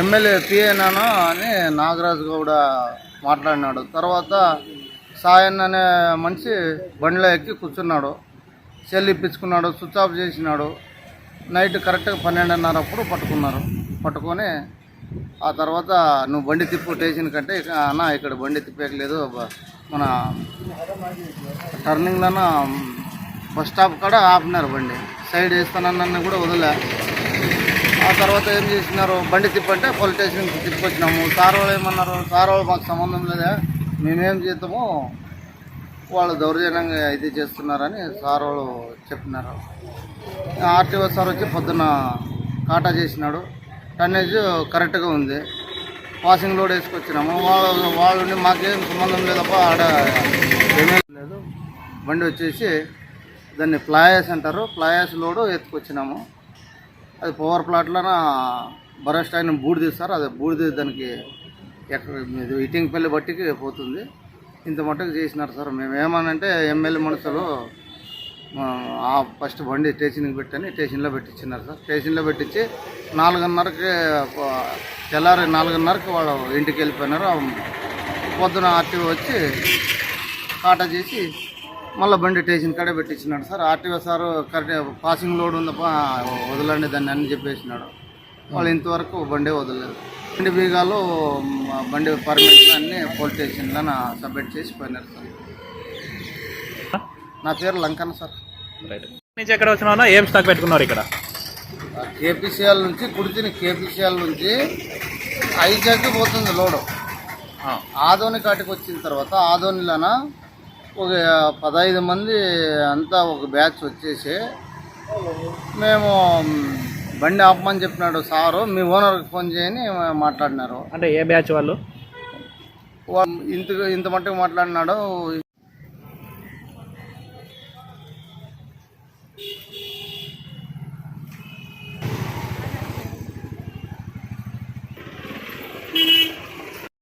MLA పిఏనాను అని నాగరాజు గౌడ మాట్లాడినాడు. తర్వాత సాయన్ అనే మనిషి బండిలో ఎక్కి కూర్చున్నాడు, సెల్ ఇప్పించుకున్నాడు, స్విచ్ ఆఫ్ చేసినాడు. నైట్ కరెక్ట్గా 12:30 అప్పుడు పట్టుకొని ఆ తర్వాత నువ్వు బండి తిప్పు స్టేషన్ కంటే అన్న ఇక్కడ బండి తిప్పేయలేదు, మన టర్నింగ్లోన బస్ స్టాప్ కాడ ఆపినారు, బండి సైడ్ వేస్తానన్న కూడా వదిలే. ఆ తర్వాత ఏం చేసినారు, బండి తిప్పంటే పోలీస్ స్టేషన్కి తిప్పుకొచ్చినాము. సార్ వాళ్ళు ఏమన్నారు, సార్ వాళ్ళు మాకు సంబంధం లేదా, మేమేం చేద్దాము, వాళ్ళు దౌర్జన్యంగా ఇది చేస్తున్నారని సార్ వాళ్ళు చెప్పినారు. ఆర్టీఓ సార్ వచ్చి పొద్దున్న కాటా చేసినాడు. టన్నేజ్ కరెక్ట్గా ఉంది, పాసింగ్ లోడ్ వేసుకొచ్చినాము. వాళ్ళు మాకేం సంబంధం లేదప్ప, ఆడ ఏమీ లేదు. బండి వచ్చేసి దాన్ని ప్లాయస్ అంటారు, ప్లాయస్ లోడు ఎత్తుకొచ్చినాము. అది పవర్ ప్లాట్లోన బరస్ట్ అయిన బూడిది సార్, అది బూడిది దానికి ఎక్కడ ఇటింగ్ పెళ్లి బట్టికి పోతుంది. ఇంత మట్టుకు చేసినారు సార్. మేము ఏమనంటే ఎమ్మెల్యే మనుషులు ఫస్ట్ బండి స్టేషన్కి పెట్టని స్టేషన్లో పెట్టించినారు సార్. స్టేషన్లో పెట్టించి 4:30కి తెల్లారి 4:30కి వాళ్ళు ఇంటికి వెళ్ళిపోయినారు. పొద్దున ఆర్టీఓ వచ్చి కాటా చేసి మళ్ళీ బండి స్టేషన్ కాడే పెట్టించినాడు sir. RTO sir correct passing load ఉందప్ప వదలండి దాన్ని అని చెప్పేసినాడు. వాళ్ళు ఇంతవరకు బండి వదలలేదు. బండి బీగాలు బండి పర్మిషన్ అన్నీ పోలీస్ స్టేషన్లో సబ్మిట్ చేసి పోయినారు సార్. నా పేరు లంకన్ సార్. నుంచి ఎక్కడ వచ్చినా ఏం స్టాక్ పెట్టుకున్నారు ఇక్కడ? కేపీసీఎల్ నుంచి కుడితిని, కేపీసీఎల్ నుంచి ఐజాక్కి పోతుంది లోడు. ఆదోని కాటికి వచ్చిన తర్వాత ఆదోనిలోన ఒక 15 మంది అంతా ఒక బ్యాచ్ వచ్చేసి మేము బండి ఆపమని చెప్పినాడు సారు, మీ ఓనర్కి ఫోన్ చేయని మాట్లాడినారు. అంటే ఏ బ్యాచ్ వాళ్ళు? ఇంత మట్టుకు మాట్లాడినాడు.